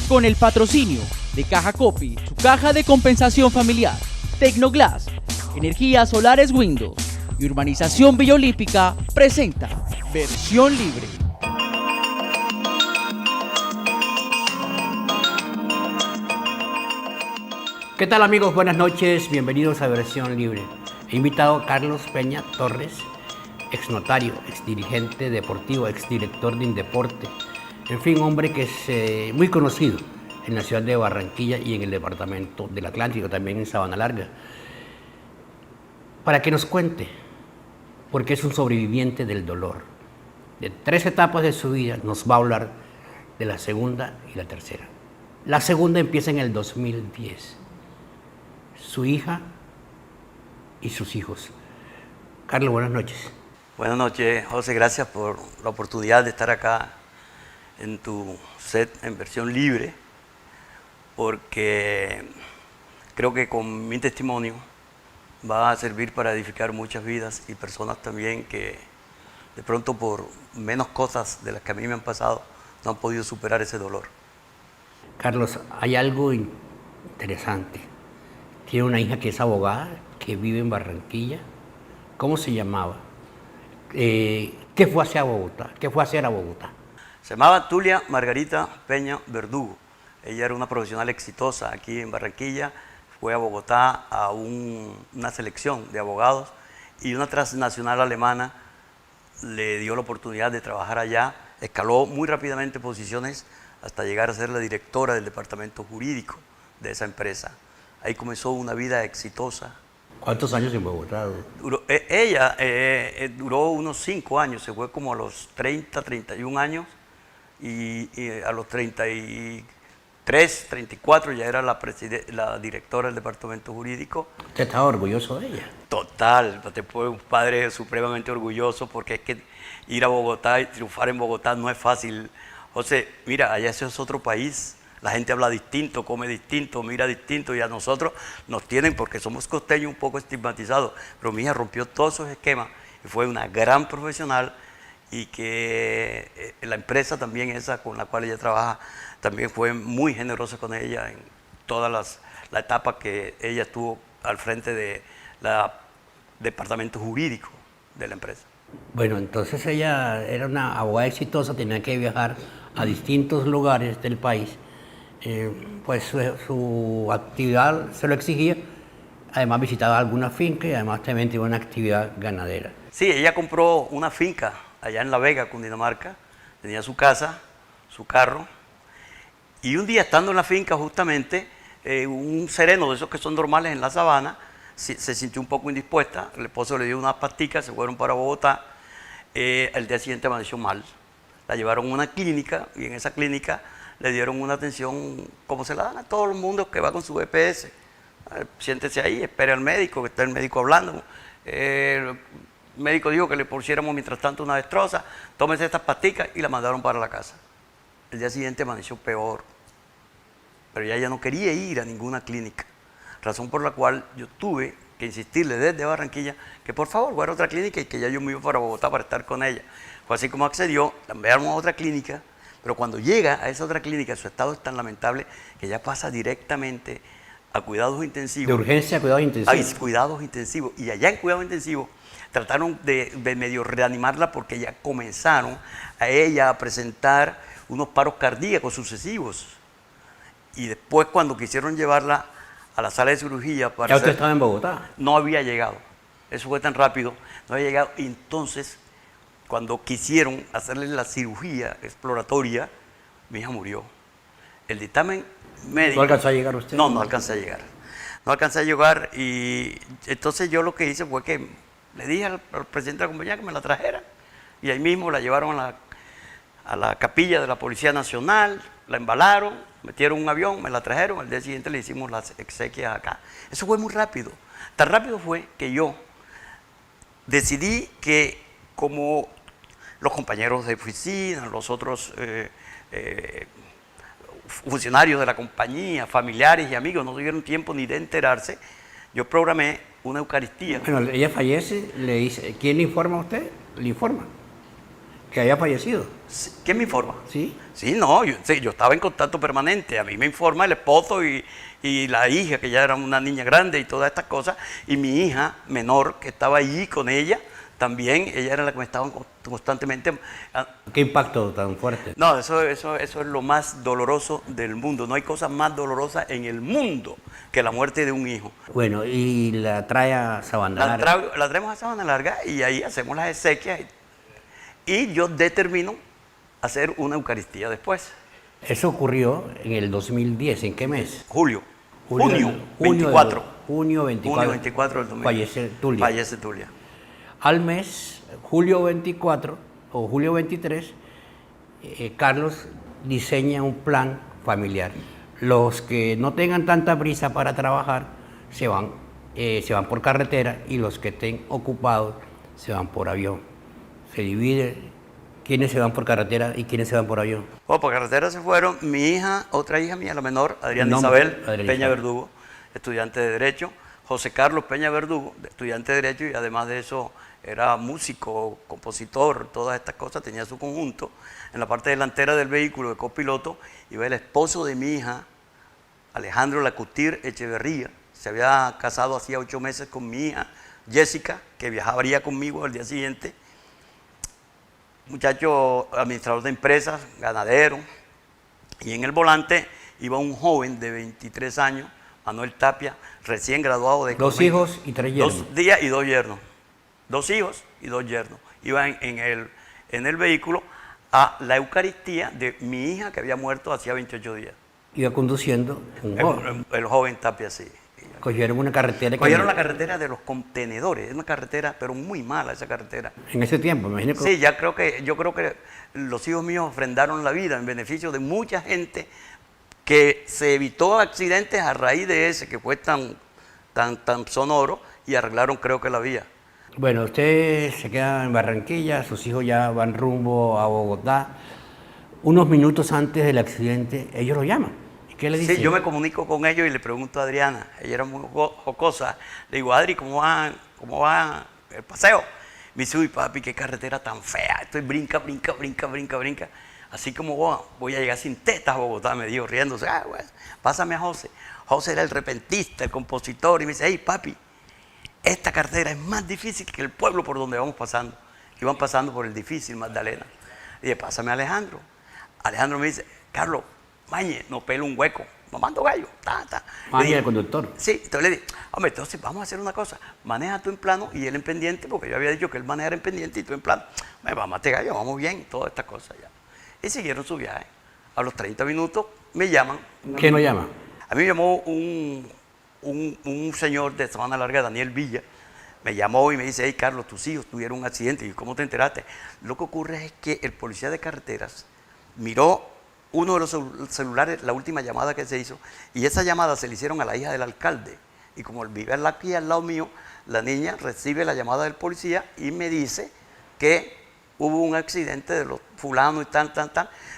Con el patrocinio de Caja Copi, su caja de compensación familiar, Tecnoglass, Energías Solares Windows y Urbanización Villa Olímpica presenta Versión Libre. ¿Qué tal, amigos? Buenas noches, bienvenidos a Versión Libre. He invitado a Carlos Peña Torres, ex notario, ex dirigente deportivo, ex director de Indeporte. En fin, hombre que es muy conocido en la ciudad de Barranquilla y en el departamento del Atlántico, también en Sabana Larga, para que nos cuente, porque es un sobreviviente del dolor. De 3 etapas de su vida nos va a hablar de la segunda y la tercera. La segunda empieza en el 2010. Su hija y sus hijos. Carlos, buenas noches. Buenas noches, José, gracias por la oportunidad de estar acá en tu set en Versión Libre, porque creo que con mi testimonio va a servir para edificar muchas vidas y personas también que de pronto por menos cosas de las que a mí me han pasado no han podido superar ese dolor. Carlos, hay algo interesante. Tiene una hija que es abogada, que vive en Barranquilla. ¿Cómo se llamaba? ¿Qué fue a hacer a Bogotá? ¿Qué fue a hacer a Bogotá? Se llamaba Tulia Margarita Peña Verdugo. Ella era una profesional exitosa aquí en Barranquilla. Fue a Bogotá a una selección de abogados y una transnacional alemana le dio la oportunidad de trabajar allá. Escaló muy rápidamente posiciones hasta llegar a ser la directora del departamento jurídico de esa empresa. Ahí comenzó una vida exitosa. ¿Cuántos años en Bogotá? Ella duró unos 5 años, se fue como a los 30, 31 años y a los 33, 34 ya era la directora del departamento jurídico. ¿Usted estaba orgulloso de ella? Total, fue un padre supremamente orgulloso porque es que ir a Bogotá y triunfar en Bogotá no es fácil. José, mira, allá ese es otro país. La gente habla distinto, come distinto, mira distinto y a nosotros nos tienen, porque somos costeños, un poco estigmatizados. Pero mi hija rompió todos esos esquemas y fue una gran profesional y que la empresa también esa con la cual ella trabaja también fue muy generosa con ella en todas la etapa que ella estuvo al frente de la departamento jurídico de la empresa. Bueno, entonces ella era una abogada exitosa, tenía que viajar a distintos lugares del país. Pues su actividad se lo exigía, además visitaba alguna finca y además también tenía una actividad ganadera. Sí, ella compró una finca allá en La Vega, Cundinamarca, tenía su casa, su carro, y un día estando en la finca justamente, un sereno de esos que son normales en la sabana, se sintió un poco indispuesta, el esposo le dio unas pasticas, se fueron para Bogotá, el día siguiente amaneció mal, la llevaron a una clínica y en esa clínica le dieron una atención como se la dan a todo el mundo que va con su EPS. Siéntese ahí, espere al médico, que está el médico hablando. El médico dijo que le pusiéramos mientras tanto una destroza, tómese estas pasticas y la mandaron para la casa. El día siguiente amaneció peor, pero ella no quería ir a ninguna clínica, razón por la cual yo tuve que insistirle desde Barranquilla que por favor fuera a otra clínica y que ya yo me iba para Bogotá para estar con ella. Fue así como accedió, la enviaron a otra clínica. Pero cuando llega a esa otra clínica, su estado es tan lamentable que ya pasa directamente a cuidados intensivos. ¿De urgencia a cuidados intensivos? Hay cuidados intensivos. Y allá en cuidados intensivos trataron de medio reanimarla porque ya comenzaron a ella a presentar unos paros cardíacos sucesivos. Y después cuando quisieron llevarla a la sala de cirugía para... ¿Ya usted estaba en Bogotá? No había llegado. Eso fue tan rápido. No había llegado. Y entonces, cuando quisieron hacerle la cirugía exploratoria, mi hija murió. El dictamen médico... ¿No alcanzó a llegar usted? No alcancé a llegar. No alcancé a llegar y entonces yo lo que hice fue que le dije al presidente de la compañía que me la trajera. Y ahí mismo la llevaron a la capilla de la Policía Nacional, la embalaron, metieron un avión, me la trajeron. Al día siguiente le hicimos las exequias acá. Eso fue muy rápido. Tan rápido fue que yo decidí que como los compañeros de oficina, los otros funcionarios de la compañía, familiares y amigos, no tuvieron tiempo ni de enterarse, yo programé una Eucaristía. Bueno, ella fallece, le dice, ¿quién le informa a usted? Le informa Que había fallecido. Sí, ¿quién me informa? ¿Sí? Sí, no, yo estaba en contacto permanente. A mí me informa el esposo y la hija, que ya era una niña grande y todas estas cosas. Y mi hija menor, que estaba allí con ella, también, ella era la que me estaba constantemente... ¿Qué impacto tan fuerte? No, eso es lo más doloroso del mundo. No hay cosa más dolorosa en el mundo que la muerte de un hijo. Bueno, y la trae a Sabana Larga. La traemos a Sabana Larga y ahí hacemos las exequias. Y yo determino hacer una Eucaristía después. Eso ocurrió en el 2010. ¿En qué mes? Junio 24. Junio 24. Junio 24 del 2000. Fallece Tulia. Fallece Tulia. Al mes, julio 24 o julio 23, Carlos diseña un plan familiar. Los que no tengan tanta prisa para trabajar se van por carretera y los que estén ocupados se van por avión. Se divide quiénes se van por carretera y quiénes se van por avión. Por carretera se fueron mi hija, otra hija mía, la menor, Adriana Nombre, Isabel Adriana Peña Isabel. Verdugo, estudiante de Derecho. José Carlos Peña Verdugo, estudiante de Derecho, y además de eso era músico, compositor, todas estas cosas, tenía su conjunto. En la parte delantera del vehículo de copiloto iba el esposo de mi hija, Alejandro Lacutir Echeverría. Se había casado hacía 8 meses con mi hija, Jessica, que viajaría conmigo al día siguiente. Muchacho administrador de empresas, ganadero. Y en el volante iba un joven de 23 años, Manuel Tapia, recién graduado de... 2 hijos y 3 yernos. 2 días y 2 yernos. 2 hijos y 2 yernos. Iban en el vehículo a la Eucaristía de mi hija que había muerto hacía 28 días. Iba conduciendo un joven. El joven Tapia, sí. Cogieron una carretera. Cogieron la carretera de los contenedores. Es una carretera, pero muy mala esa carretera. En ese tiempo, me imagino que... Sí, yo creo que los hijos míos ofrendaron la vida en beneficio de mucha gente que se evitó accidentes a raíz de ese que fue tan sonoro, y arreglaron, creo que, la vía. Bueno, usted se queda en Barranquilla, sus hijos ya van rumbo a Bogotá. Unos minutos antes del accidente, ellos lo llaman. ¿Y qué le dicen? Sí, yo me comunico con ellos y le pregunto a Adriana. Ella era muy jocosa. Le digo, Adri, ¿cómo va el paseo? Me dice, uy, papi, qué carretera tan fea. Estoy brinca. Así como voy a llegar sin tetas a Bogotá, me dijo, riéndose. Bueno, pásame a José. José era el repentista, el compositor, y me dice, hey, papi, esta carretera es más difícil que el pueblo por donde vamos pasando. Iban pasando por el difícil Magdalena. Y dije, pásame a Alejandro. Alejandro me dice, Carlos, mañe, no pelo un hueco, no mando gallo. Mañe, el conductor. Sí, entonces le dije, hombre, entonces vamos a hacer una cosa, maneja tú en plano y él en pendiente, porque yo había dicho que él manejara en pendiente y tú en plano. Vamos a gallo, vamos bien, todas estas cosas ya. Y siguieron su viaje. A los 30 minutos me llaman. ¿Quién lo llama? A mí me llamó un señor de Sabana Larga, Daniel Villa. Me llamó y me dice, hey, Carlos, tus hijos tuvieron un accidente. Y yo, ¿cómo te enteraste? Lo que ocurre es que el policía de carreteras miró uno de los celulares, la última llamada que se hizo, y esa llamada se le hicieron a la hija del alcalde. Y como él vive aquí al lado mío, la niña recibe la llamada del policía y me dice que hubo un accidente de los fulanos y tal.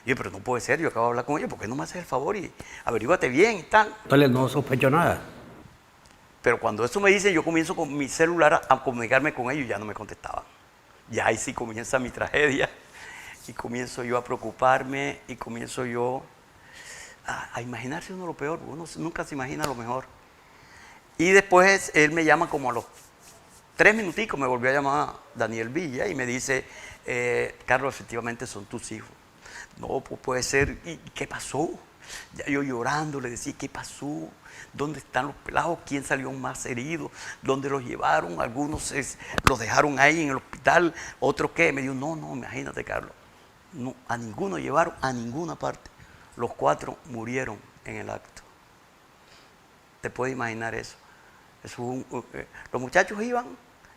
Y yo, pero no puede ser, yo acabo de hablar con ellos, ¿por qué no me haces el favor y averíguate bien y tal? Entonces no sospechó nada. Pero cuando eso me dice, yo comienzo con mi celular a comunicarme con ellos y ya no me contestaban. Ya ahí sí comienza mi tragedia y comienzo yo a preocuparme y comienzo yo a imaginarse uno lo peor, porque uno nunca se imagina lo mejor. Y después él me llama como a los 3 minuticos, me volvió a llamar Daniel Villa y me dice, Carlos, efectivamente son tus hijos. No, pues puede ser. ¿Y qué pasó? Ya yo llorando le decía, ¿qué pasó? ¿Dónde están los pelados? ¿Quién salió más herido? ¿Dónde los llevaron? Algunos los dejaron ahí en el hospital, otros qué. Me dijo, no, imagínate, Carlos. No, a ninguno llevaron a ninguna parte. Los 4 murieron en el acto. ¿Te puedes imaginar eso? Los muchachos iban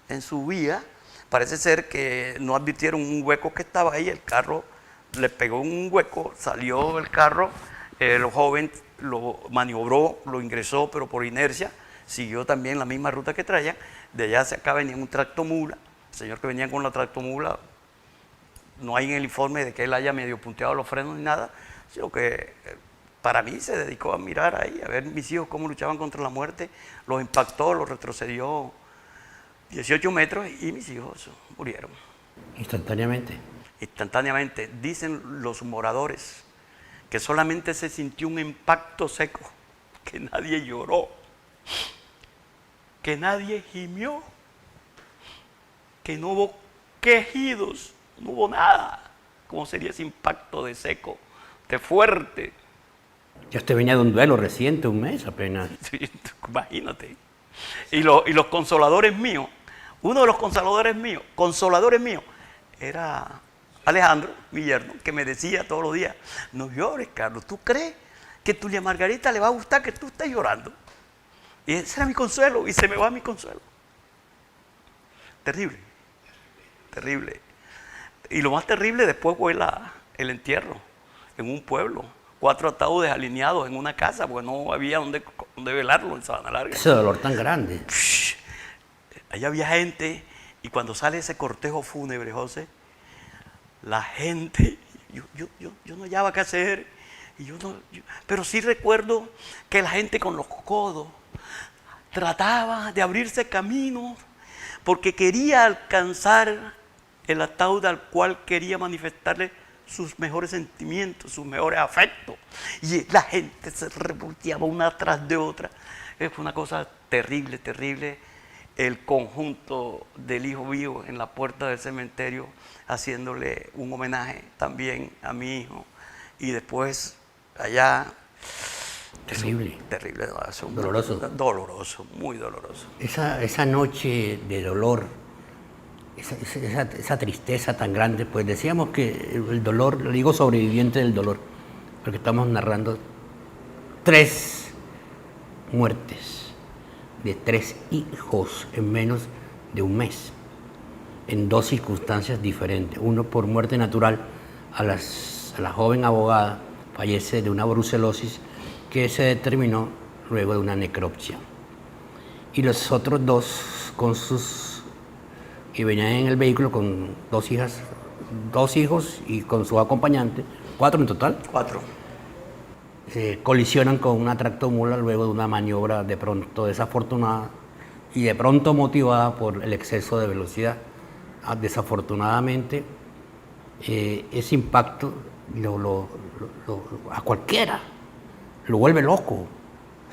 en su vía. Parece ser que no advirtieron un hueco que estaba ahí. El carro le pegó un hueco, salió el carro. El joven lo maniobró, lo ingresó, pero por inercia siguió también la misma ruta que traía. De allá hacia acá venía un tractomula. El señor que venía con la tractomula, no hay en el informe de que él haya medio punteado los frenos ni nada, sino que para mí se dedicó a mirar ahí, a ver mis hijos cómo luchaban contra la muerte, los impactó, los retrocedió 18 metros y mis hijos murieron. Instantáneamente. instantáneamente. Dicen los moradores que solamente se sintió un impacto seco, que nadie lloró, que nadie gimió, que no hubo quejidos, no hubo nada. ¿Cómo sería ese impacto de seco, de fuerte? Ya usted venía de un duelo reciente, un mes apenas. Sí, imagínate. Y los consoladores míos, uno de los consoladores míos, era Alejandro, mi yerno, que me decía todos los días, no llores, Carlos, ¿tú crees que Tulia Margarita le va a gustar que tú estés llorando? Y ese era mi consuelo, y se me va mi consuelo. Terrible, terrible. Y lo más terrible después fue el entierro en un pueblo. 4 ataúdes alineados en una casa, porque no había donde velarlo en Sabana Larga. Ese dolor tan grande. Allá había gente, y cuando sale ese cortejo fúnebre, José, la gente, yo no hallaba qué hacer, pero sí recuerdo que la gente con los codos trataba de abrirse camino, porque quería alcanzar el ataúd al cual quería manifestarle sus mejores sentimientos, sus mejores afectos. Y la gente se revolteaba una tras de otra. Fue una cosa terrible, terrible. El conjunto del hijo vivo en la puerta del cementerio, haciéndole un homenaje también a mi hijo. Y después allá... Terrible. Terrible. Doloroso. Doloroso, muy doloroso. Esa noche de dolor, esa tristeza tan grande, pues decíamos que el dolor, le digo sobreviviente del dolor, porque estamos narrando 3 muertes de 3 hijos en menos de un mes, en 2 circunstancias diferentes. Uno por muerte natural, a la joven abogada fallece de una brucelosis que se determinó luego de una necropsia. Y los otros 2 con que venían en el vehículo con 2 hijos y con su acompañante, 4 en total. 4. Colisionan con una tractomula luego de una maniobra de pronto desafortunada y de pronto motivada por el exceso de velocidad. Desafortunadamente, ese impacto a cualquiera lo vuelve loco. O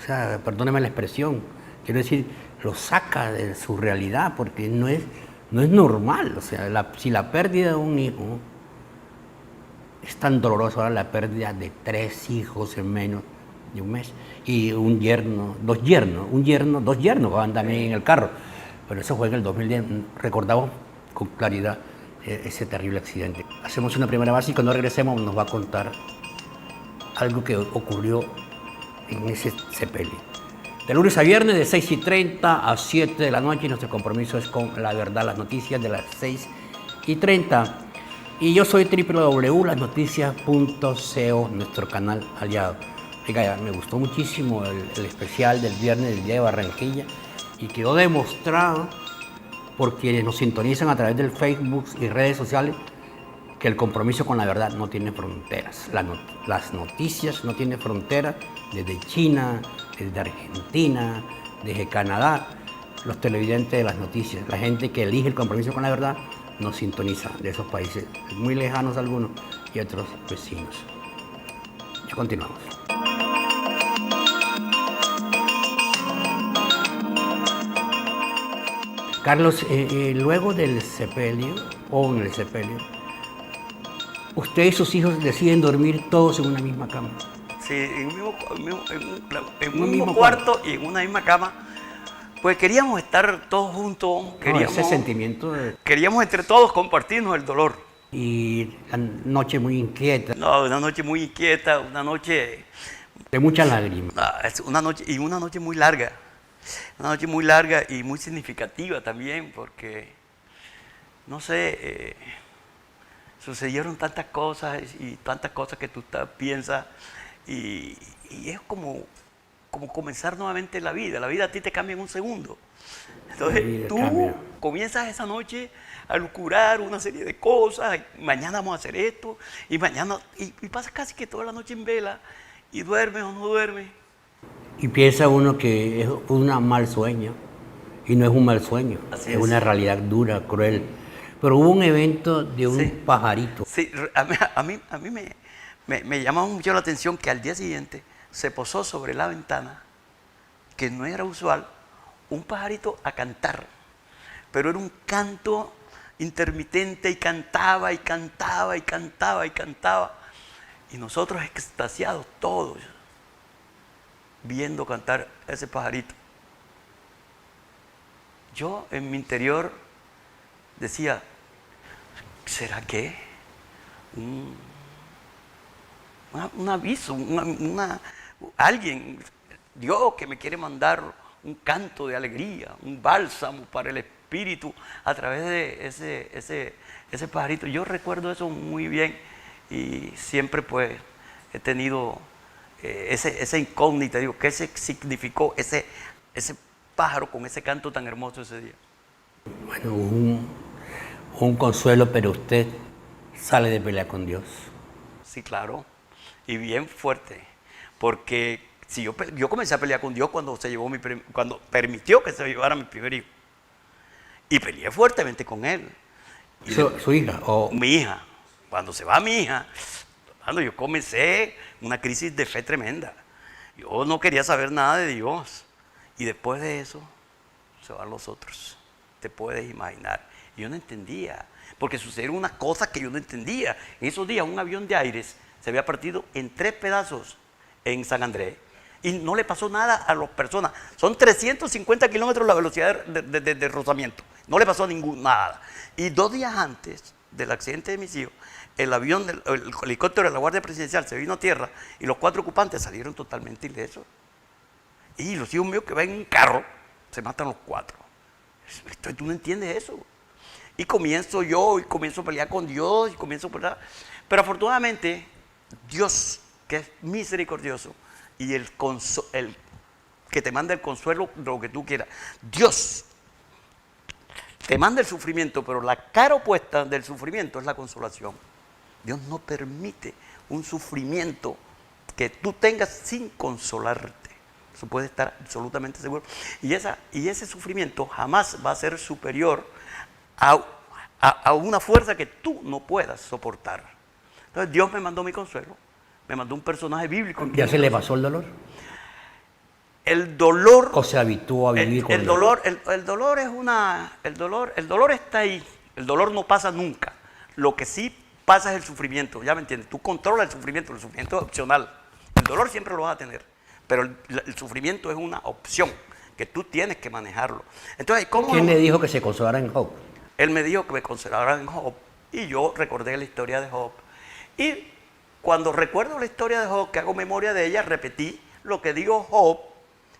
sea, perdóneme la expresión, quiero decir, lo saca de su realidad, porque no es normal. O sea, si la pérdida de un hijo es tan dolorosa, ahora la pérdida de 3 hijos en menos de un mes, y un yerno, 2 yernos van también en el carro. Pero eso fue en el 2010, recordamos con claridad ese terrible accidente. Hacemos una primera base y cuando regresemos nos va a contar algo que ocurrió en ese sepelio. De lunes a viernes de 6:30 a 7 de la noche, y nuestro compromiso es con la verdad, las noticias de las 6:30. Y yo soy www.lasnoticias.co, nuestro canal aliado. Oiga, me gustó muchísimo el especial del viernes del Día de Barranquilla, y quedó demostrado por quienes nos sintonizan a través del Facebook y redes sociales que el compromiso con la verdad no tiene fronteras. Las noticias no tienen fronteras, desde China, desde Argentina, desde Canadá. Los televidentes de las noticias, la gente que elige el compromiso con la verdad, nos sintoniza de esos países, muy lejanos algunos y otros vecinos. Ya continuamos. Carlos, luego del sepelio, o en el sepelio, usted y sus hijos deciden dormir todos en una misma cama. Sí, en un mismo cuarto y en una misma cama. Pues queríamos estar todos juntos. Ese sentimiento queríamos entre todos compartirnos el dolor. Y la noche muy inquieta. No, una noche muy inquieta, una noche... de muchas lágrimas. Una noche muy larga. Una noche muy larga y muy significativa también, porque, no sé, sucedieron tantas cosas y tantas cosas que tú piensas, y es como comenzar nuevamente la vida. La vida a ti te cambia en un segundo. Entonces tú comienzas esa noche a lucurar una serie de cosas, y mañana vamos a hacer esto, y mañana, y pasas casi que toda la noche en vela, y duermes o no duermes. Y piensa uno que es un mal sueño, y no es un mal sueño, es una realidad dura, cruel, Pero hubo un evento de un Sí. pajarito. Sí, a mí me llamaba mucho la atención que al día siguiente se posó sobre la ventana, que no era usual, un pajarito a cantar. Pero era un canto intermitente y cantaba y cantaba y cantaba y cantaba. Y nosotros extasiados todos, viendo cantar ese pajarito. Yo en mi interior decía, ¿será que un aviso, alguien, Dios que me quiere mandar un canto de alegría, un bálsamo para el espíritu a través de ese pajarito? Yo recuerdo eso muy bien y siempre pues he tenido esa incógnita, digo, ¿qué significó ese pájaro con ese canto tan hermoso ese día? Bueno, un consuelo, pero usted sale de pelea con Dios. Sí, claro, y bien fuerte, porque si yo comencé a pelear con Dios cuando cuando permitió que se llevara mi primer hijo, y peleé fuertemente con él. Y ¿Su hija? O mi hija, cuando se va mi hija, cuando yo comencé una crisis de fe tremenda, yo no quería saber nada de Dios, y después de eso se van los otros, te puedes imaginar. Y yo no entendía, porque sucedieron unas cosas que yo no entendía. En esos días un avión de Aires se había partido en 3 pedazos en San Andrés y no le pasó nada a las personas. Son 350 kilómetros la velocidad de rozamiento. No le pasó nada. Y 2 días antes del accidente de mis hijos, el helicóptero de la Guardia Presidencial se vino a tierra y los 4 ocupantes salieron totalmente ilesos. Y los hijos míos que van en un carro, se matan los 4. Entonces tú no entiendes eso. Y comienzo a pelear con Dios, y pero afortunadamente, Dios, que es misericordioso, y el que te manda el consuelo de lo que tú quieras, Dios te manda el sufrimiento, pero la cara opuesta del sufrimiento es la consolación. Dios no permite un sufrimiento que tú tengas sin consolarte. Eso puede estar absolutamente seguro. Y ese sufrimiento jamás va a ser superior a una fuerza que tú no puedas soportar. Entonces Dios me mandó mi consuelo, me mandó un personaje bíblico. ¿ya se le pasó el dolor? El dolor. ¿O se habituó a vivir con el dolor? El dolor está ahí. El dolor no pasa nunca. Lo que sí pasa es el sufrimiento. Ya me entiendes. Tú controlas el sufrimiento es opcional. El dolor siempre lo vas a tener, pero el sufrimiento es una opción que tú tienes que manejarlo. Entonces, ¿quién le dijo que se consolara en Job? Él me dijo que me consolara en Job y yo recordé la historia de Job. Y cuando recuerdo la historia de Job, que hago memoria de ella, repetí lo que dijo Job.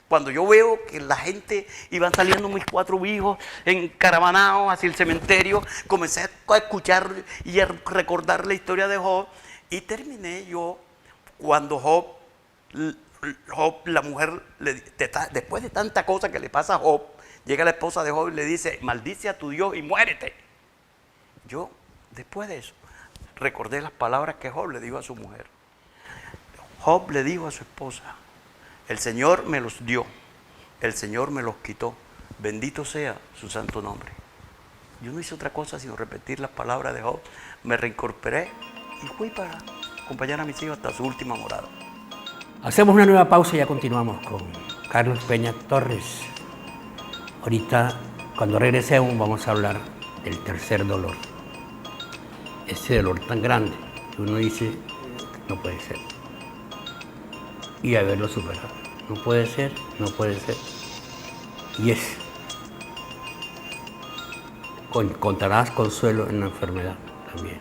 Cuando yo veo que la gente iban saliendo mis 4 hijos encaravanados hacia el cementerio, comencé a escuchar y a recordar la historia de Job y terminé yo cuando Job, la mujer, después de tanta cosa que le pasa a Job, llega la esposa de Job y le dice, maldice a tu Dios y muérete. Yo, después de eso, recordé las palabras que Job le dijo a su mujer. Job le dijo a su esposa, el Señor me los dio, el Señor me los quitó, bendito sea su santo nombre. Yo no hice otra cosa sino repetir las palabras de Job, me reincorporé y fui para acompañar a mis hijos hasta su última morada. Hacemos una nueva pausa y ya continuamos con Carlos Peña Torres. Ahorita, cuando regresemos, vamos a hablar del tercer dolor. Ese dolor tan grande que uno dice, no puede ser. Y haberlo superado. No puede ser, no puede ser. Y es. Encontrarás consuelo en la enfermedad también.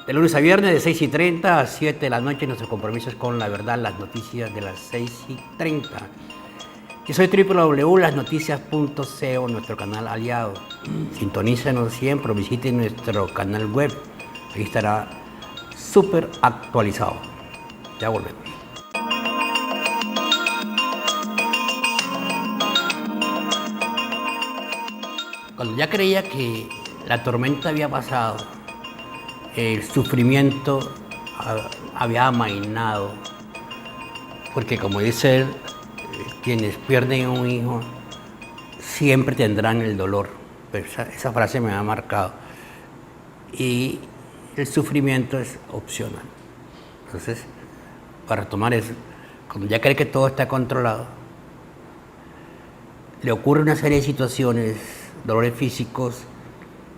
De lunes a viernes de 6:30 a 7 de la noche, nuestro compromiso es con la verdad, las noticias de las 6:30. Yo soy www.lasnoticias.co, nuestro canal aliado. Sintonícenos siempre, visiten nuestro canal web. Ahí estará súper actualizado. Ya volvemos. Cuando ya creía que la tormenta había pasado, el sufrimiento había amainado, porque como dice él, quienes pierden un hijo siempre tendrán el dolor, pero esa frase me ha marcado. Y el sufrimiento es opcional. Entonces, para retomar eso, cuando ya cree que todo está controlado, le ocurre una serie de situaciones, dolores físicos,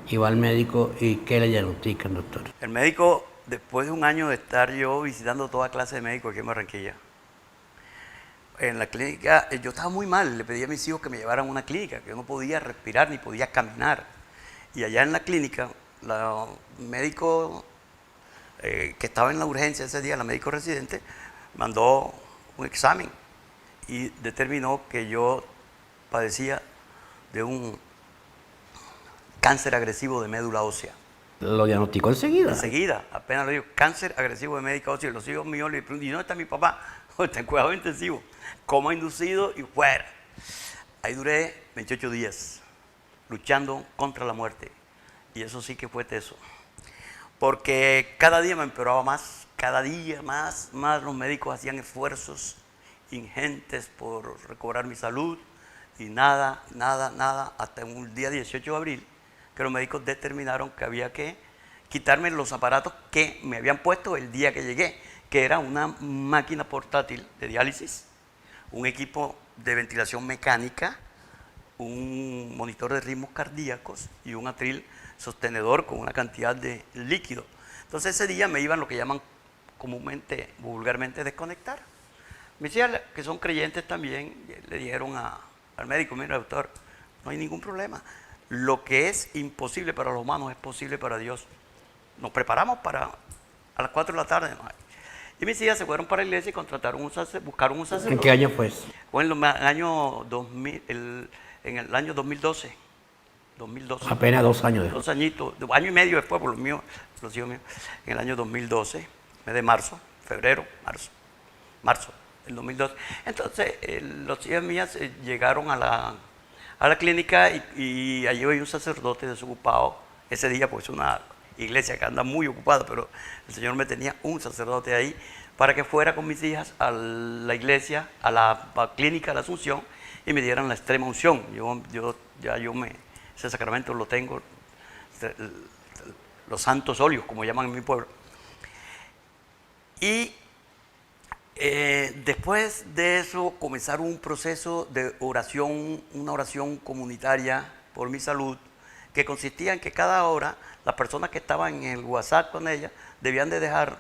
y va al médico y ¿qué le diagnostican, doctor? El médico, después de un año de estar yo visitando toda clase de médicos aquí en Barranquilla, en la clínica, yo estaba muy mal, le pedí a mis hijos que me llevaran a una clínica, que yo no podía respirar ni podía caminar. Y allá en la clínica, la médico que estaba en la urgencia ese día, la médico residente, mandó un examen y determinó que yo padecía de un cáncer agresivo de médula ósea. Lo diagnosticó enseguida. Enseguida, apenas le digo, cáncer agresivo de médula ósea. Y los hijos míos le preguntan, ¿y dónde está mi papá? Está en cuidado intensivo, coma inducido y fuera. Ahí duré 28 días luchando contra la muerte. Y eso sí que fue teso. Porque cada día me empeoraba más, cada día más los médicos hacían esfuerzos ingentes por recobrar mi salud. Y nada, hasta un día 18 de abril, que los médicos determinaron que había que quitarme los aparatos que me habían puesto el día que llegué, que era una máquina portátil de diálisis, un equipo de ventilación mecánica, un monitor de ritmos cardíacos y un atril sostenedor con una cantidad de líquido. Entonces ese día me iban lo que llaman comúnmente, vulgarmente, desconectar. Mis hijas, que son creyentes también, le dijeron al médico, mira doctor, no hay ningún problema. Lo que es imposible para los humanos es posible para Dios. Nos preparamos para a las 4 de la tarde. ¿No? Y mis hijas se fueron para la iglesia y contrataron buscaron un sacerdote. ¿En qué año fue eso? Fue en el año 2000, en el año 2012. 2012. Apenas 2 años después. 2 añitos, año y medio después, por los hijos míos, en el año 2012, mes de marzo, marzo del 2012. Entonces, los hijos mías llegaron a la clínica y allí había un sacerdote desocupado ese día, pues es una iglesia que anda muy ocupada, pero el Señor me tenía un sacerdote ahí para que fuera con mis hijas a la iglesia, a la clínica de la Asunción y me dieran la extrema unción. Ese sacramento lo tengo, los santos óleos, como llaman en mi pueblo. Y después de eso comenzaron un proceso de oración, una oración comunitaria por mi salud, que consistía en que cada hora las personas que estaban en el WhatsApp con ella debían de dejar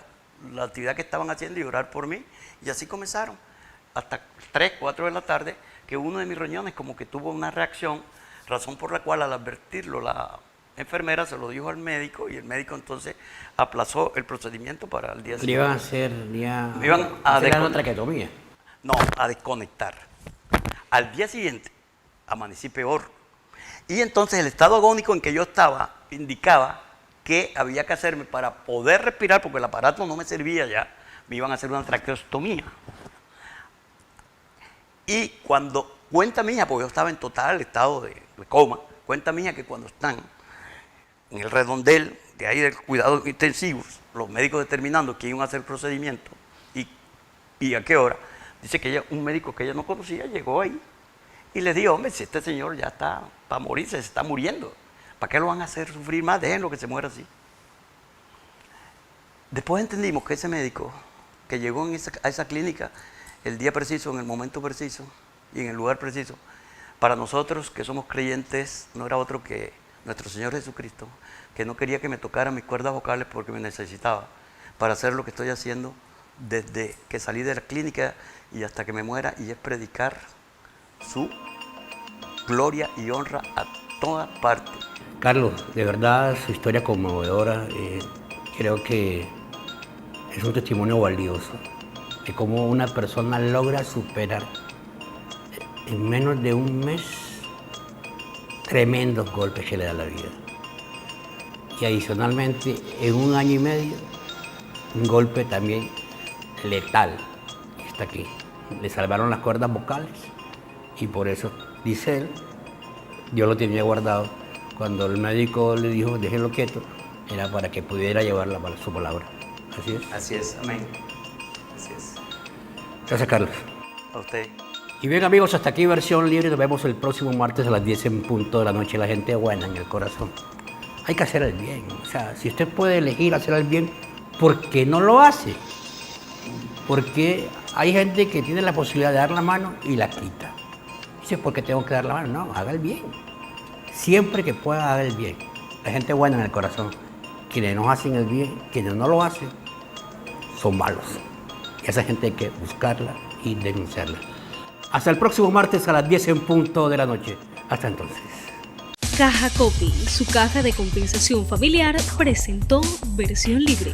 la actividad que estaban haciendo y orar por mí. Y así comenzaron, hasta 3, 4 de la tarde, que uno de mis riñones como que tuvo una reacción, razón por la cual al advertirlo la enfermera se lo dijo al médico y el médico entonces aplazó el procedimiento para el día siguiente. ¿Le iban a hacer Me iban a una traqueotomía? No, a desconectar. Al día siguiente amanecí peor. Y entonces el estado agónico en que yo estaba indicaba que había que hacerme para poder respirar, porque el aparato no me servía ya, me iban a hacer una traqueostomía. Y cuando cuenta mi hija, porque yo estaba en total estado de coma, cuenta mi hija que cuando están en el redondel de ahí del cuidados intensivos, los médicos determinando quién iba a hacer el procedimiento y a qué hora, dice que un médico que ella no conocía llegó ahí y le dijo, hombre, si este señor ya está para morirse, se está muriendo, ¿para qué lo van a hacer sufrir más? Déjenlo que se muera así. Después entendimos que ese médico que llegó a esa clínica el día preciso, en el momento preciso y en el lugar preciso, para nosotros que somos creyentes no era otro que nuestro Señor Jesucristo, que no quería que me tocaran mis cuerdas vocales porque me necesitaba para hacer lo que estoy haciendo desde que salí de la clínica y hasta que me muera, y es predicar su gloria y honra a toda parte. Carlos, de verdad su historia conmovedora, creo que es un testimonio valioso de cómo una persona logra superar en menos de un mes tremendos golpes que le da la vida. Y adicionalmente, en 1 año y medio, un golpe también letal. Está aquí. Le salvaron las cuerdas vocales y por eso, dice él, Dios lo tenía guardado. Cuando el médico le dijo, déjenlo quieto, era para que pudiera llevar su palabra. Así es. Así es, amén. Así es. Gracias, Carlos. A usted. Y bien amigos, hasta aquí Versión Libre. Nos vemos el próximo martes a las 10 en punto de la noche. La gente buena en el corazón. Hay que hacer el bien. O sea, si usted puede elegir hacer el bien, ¿por qué no lo hace? Porque hay gente que tiene la posibilidad de dar la mano y la quita. Dice, ¿por qué tengo que dar la mano? No, haga el bien. Siempre que pueda, haga el bien. La gente buena en el corazón. Quienes no hacen el bien, quienes no lo hacen, son malos. Y a esa gente hay que buscarla y denunciarla. Hasta el próximo martes a las 10 en punto de la noche. Hasta entonces. Caja Copy, su caja de compensación familiar, presentó Versión Libre.